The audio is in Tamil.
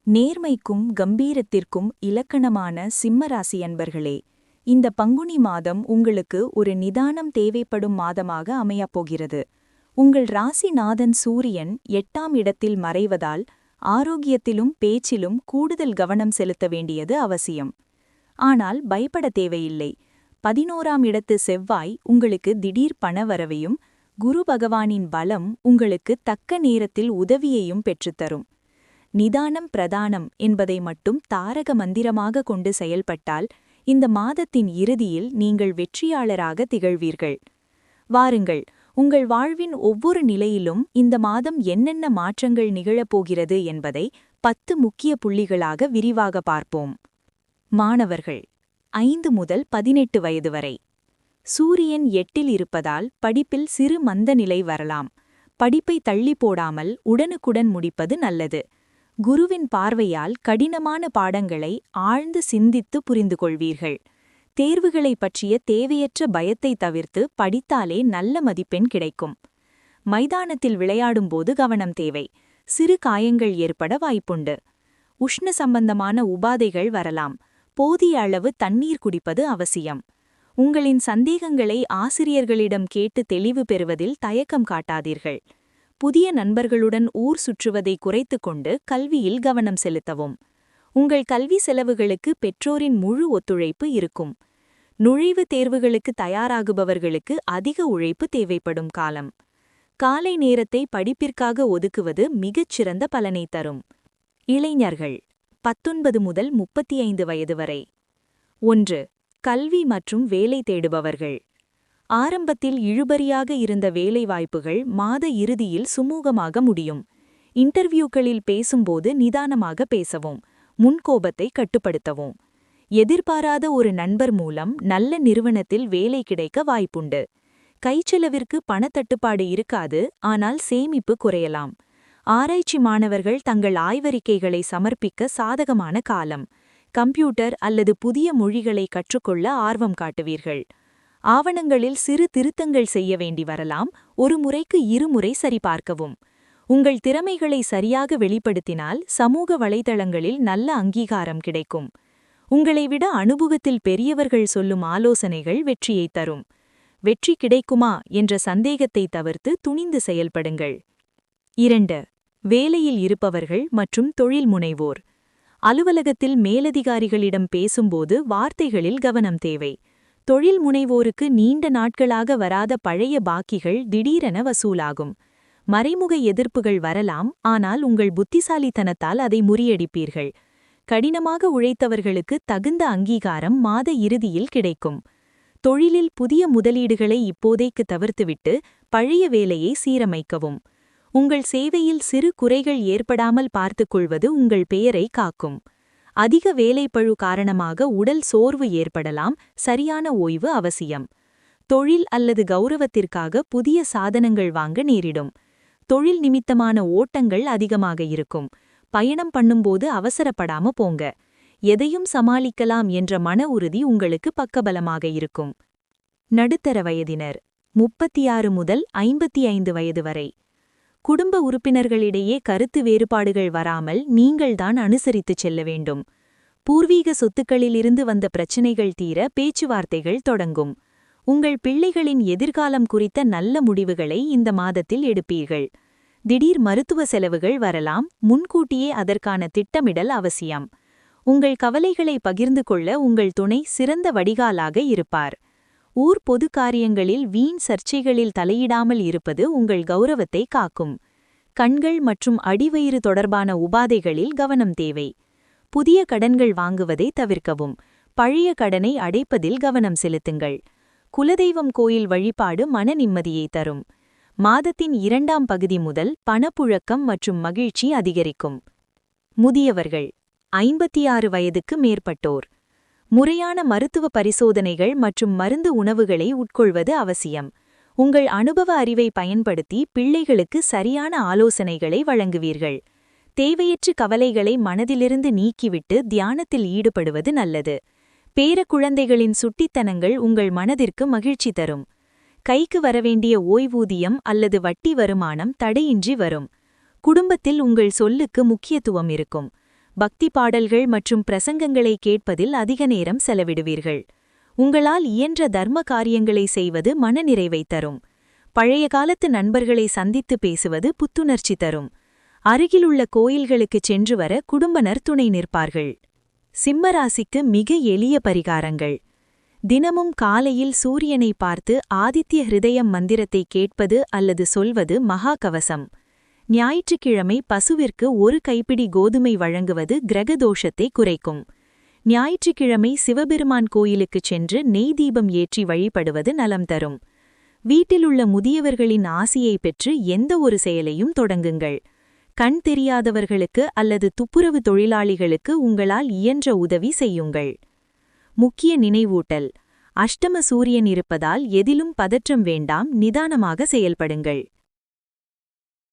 நேர்மைக்கும் கம்பீரத்திற்கும் இலக்கணமான சிம்மராசி அன்பர்களே, இந்த பங்குனி மாதம் உங்களுக்கு ஒரு நிதானம் தேவைப்படும் மாதமாக அமையப்போகிறது. உங்கள் ராசிநாதன் சூரியன் 8ஆம் இடத்தில் மறைவதால் ஆரோக்கியத்திலும் பேச்சிலும் கூடுதல் கவனம் செலுத்த வேண்டியது அவசியம். ஆனால் பயப்பட தேவையில்லை. 11ஆம் இடத்து செவ்வாய் உங்களுக்கு திடீர் பணவரவையும், குரு பகவானின் பலம் உங்களுக்கு தக்க நேரத்தில் உதவியையும் பெற்றுத்தரும். நிதானம் பிரதானம் என்பதை மட்டும் தாரக மந்திரமாக கொண்டு செயல்பட்டால் இந்த மாதத்தின் இறுதியில் நீங்கள் வெற்றியாளராக திகழ்வீர்கள். வாருங்கள், உங்கள் வாழ்வின் ஒவ்வொரு நிலையிலும் இந்த மாதம் என்னென்ன மாற்றங்கள் நிகழப்போகிறது என்பதை 10 முக்கிய புள்ளிகளாக விரிவாக பார்ப்போம். மாணவர்கள் 5 முதல் 18 வயது வரை. சூரியன் 8இல் இருப்பதால் படிப்பில் சிறு மந்த நிலை வரலாம். படிப்பை தள்ளி போடாமல் உடனுக்குடன் முடிப்பது நல்லது. குருவின் பார்வையால் கடினமான பாடங்களை ஆழ்ந்து சிந்தித்து புரிந்து கொள்வீர்கள். தேர்வுகளை பற்றிய தேவையற்ற பயத்தை தவிர்த்து படித்தாலே நல்ல மதிப்பெண் கிடைக்கும். மைதானத்தில் விளையாடும்போது கவனம் தேவை. சிறு காயங்கள் ஏற்பட வாய்ப்புண்டு. உஷ்ண சம்பந்தமான உபாதைகள் வரலாம். போதிய அளவு தண்ணீர் குடிப்பது அவசியம். உங்களின் சந்தேகங்களை ஆசிரியர்களிடம் கேட்டு தெளிவு பெறுவதில் தயக்கம் காட்டாதீர்கள். புதிய நண்பர்களுடன் ஊர் சுற்றுவதை குறைத்துக் கொண்டு கல்வியில் கவனம் செலுத்தவும். உங்கள் கல்வி செலவுகளுக்கு பெற்றோரின் முழு ஒத்துழைப்பு இருக்கும். நுழைவுத் தேர்வுகளுக்கு தயாராகுபவர்களுக்கு அதிக உழைப்பு தேவைப்படும் காலம். காலை நேரத்தை படிப்பிற்காக ஒதுக்குவது மிகச் சிறந்த பலனை தரும். இளைஞர்கள் 19 முதல் 35 வயது வரை. 1. கல்வி மற்றும் வேலை தேடுபவர்கள். ஆரம்பத்தில் இழுபறியாக இருந்த வேலைவாய்ப்புகள் மாத இறுதியில் சுமூகமாக முடியும். இன்டர்வியூக்களில் பேசும்போது நிதானமாக பேசவும், முன்கோபத்தை கட்டுப்படுத்தவும். எதிர்பாராத ஒரு நண்பர் மூலம் நல்ல நிறுவனத்தில் வேலை கிடைக்க வாய்ப்புண்டு. கைச்செலவிற்கு பணத்தட்டுப்பாடு இருக்காது, ஆனால் சேமிப்பு குறையலாம். ஆராய்ச்சி மாணவர்கள் தங்கள் ஆய்வறிக்கைகளை சமர்ப்பிக்க சாதகமான காலம். கம்ப்யூட்டர் அல்லது புதிய மொழிகளை கற்றுக்கொள்ள ஆர்வம் காட்டுவீர்கள். ஆவணங்களில் சிறு திருத்தங்கள் செய்ய வேண்டி வரலாம். ஒரு முறைக்கு 2 முறை சரிபார்க்கவும். உங்கள் திறமைகளை சரியாக வெளிப்படுத்தினால் சமூக வலைதளங்களில் நல்ல அங்கீகாரம் கிடைக்கும். உங்களை விட அனுபவத்தில் பெரியவர்கள் சொல்லும் ஆலோசனைகள் வெற்றியைத் தரும். வெற்றி கிடைக்குமா என்ற சந்தேகத்தை தவிர்த்து துணிந்து செயல்படுங்கள். 2. வேலையில் இருப்பவர்கள் மற்றும் தொழில் முனைவோர். அலுவலகத்தில் மேலதிகாரிகளிடம் பேசும்போது வார்த்தைகளில் கவனம் தேவை. தொழில் முனைவோருக்கு நீண்ட நாட்களாக வராத பழைய பாக்கிகள் திடீரென வசூலாகும். மறைமுக எதிர்ப்புகள் வரலாம், ஆனால் உங்கள் புத்திசாலித்தனத்தால் அதை முறியடிப்பீர்கள். கடினமாக உழைத்தவர்களுக்கு தகுந்த அங்கீகாரம் மாத இறுதியில் கிடைக்கும். தொழிலில் புதிய முதலீடுகளை இப்போதைக்கு தவிர்த்துவிட்டு பழைய வேலையை சீரமைக்கவும். உங்கள் சேவையில் சிறு குறைகள் ஏற்படாமல் பார்த்துக்கொள்வது உங்கள் பெயரை காக்கும். அதிக வேலைப்பழு காரணமாக உடல் சோர்வு ஏற்படலாம். சரியான ஓய்வு அவசியம். தொழில் அல்லது கௌரவத்திற்காக புதிய சாதனங்கள் வாங்க நேரிடும். தொழில் நிமித்தமான ஓட்டங்கள் அதிகமாக இருக்கும். பயணம் பண்ணும்போது அவசரப்படாம போங்க. எதையும் சமாளிக்கலாம் என்ற மன உறுதி உங்களுக்கு பக்கபலமாக இருக்கும். நடுத்தர வயதினர் 36 முதல் 55 வயது வரை. குடும்ப உறுப்பினர்களிடையே கருத்து வேறுபாடுகள் வராமல் நீங்கள்தான் அனுசரித்துச் செல்ல வேண்டும். பூர்வீக சொத்துக்களிலிருந்து வந்த பிரச்சினைகள் தீர பேச்சுவார்த்தைகள் தொடங்கும். உங்கள் பிள்ளைகளின் எதிர்காலம் குறித்த நல்ல முடிவுகளை இந்த மாதத்தில் எடுப்பீர்கள். திடீர் மருத்துவ செலவுகள் வரலாம். முன்கூட்டியே அதற்கான திட்டமிடல் அவசியம். உங்கள் கவலைகளை பகிர்ந்து கொள்ள உங்கள் துணை சிறந்த வடிகாலாக இருப்பார். ஊர் பொது காரியங்களில் வீண் சர்ச்சைகளில் தலையிடாமல் இருப்பது உங்கள் கௌரவத்தை காக்கும். கண்கள் மற்றும் அடிவயிறு தொடர்பான உபாதைகளில் கவனம் தேவை. புதிய கடன்கள் வாங்குவதை தவிர்க்கவும். பழைய கடனை அடைப்பதில் கவனம் செலுத்துங்கள். குலதெய்வம் கோயில் வழிபாடு மன நிம்மதியை தரும். மாதத்தின் 2ஆம் பகுதி முதல் பணப்புழக்கம் மற்றும் மகிழ்ச்சி அதிகரிக்கும். முதியவர்கள் 56 வயதுக்கு மேற்பட்டோர். முறையான மருத்துவ பரிசோதனைகள் மற்றும் மருந்து உணவுகளை உட்கொள்வது அவசியம். உங்கள் அனுபவ அறிவை பயன்படுத்தி பிள்ளைகளுக்கு சரியான ஆலோசனைகளை வழங்குவீர்கள். தேவையற்ற கவலைகளை மனதிலிருந்து நீக்கிவிட்டு தியானத்தில் ஈடுபடுவது நல்லது. பேரக்குழந்தைகளின் சுட்டித்தனங்கள் உங்கள் மனதிற்கு மகிழ்ச்சி தரும். கைக்கு வரவேண்டிய ஓய்வூதியம் அல்லது வட்டி வருமானம் தடையின்றி வரும். குடும்பத்தில் உங்கள் சொல்லுக்கு முக்கியத்துவம் இருக்கும். பக்தி பாடல்கள் மற்றும் பிரசங்கங்களை கேட்பதில் அதிக நேரம் செலவிடுவீர்கள். உங்களால் இயன்ற தர்ம காரியங்களை செய்வது மனநிறைவை தரும். பழைய காலத்து நண்பர்களை சந்தித்து பேசுவது புத்துணர்ச்சி தரும். அருகிலுள்ள கோயில்களுக்குச் சென்று வர குடும்பனர் துணை நிற்பார்கள். சிம்மராசிக்கு மிக எளிய பரிகாரங்கள். தினமும் காலையில் சூரியனை பார்த்து ஆதித்ய ஹிருதயம் மந்திரத்தை கேட்பது அல்லது சொல்வது மகா கவசம். ஞாயிற்றுக்கிழமை பசுவிற்கு ஒரு கைப்பிடி கோதுமை வழங்குவது கிரகதோஷத்தை குறைக்கும். ஞாயிற்றுக்கிழமை சிவபெருமான் கோயிலுக்குச் சென்று நெய் தீபம் ஏற்றி வழிபடுவது நலம் தரும். வீட்டிலுள்ள முதியவர்களின் ஆசியை பெற்று எந்த ஒரு செயலையும் தொடங்குங்கள். கண் தெரியாதவர்களுக்கு அல்லது துப்புரவு தொழிலாளிகளுக்கு உங்களால் இயன்ற உதவி செய்யுங்கள். முக்கிய நினைவூட்டல்: அஷ்டம சூரியன் இருப்பதால் எதிலும் பதற்றம் வேண்டாம், நிதானமாக செயல்படுங்கள்.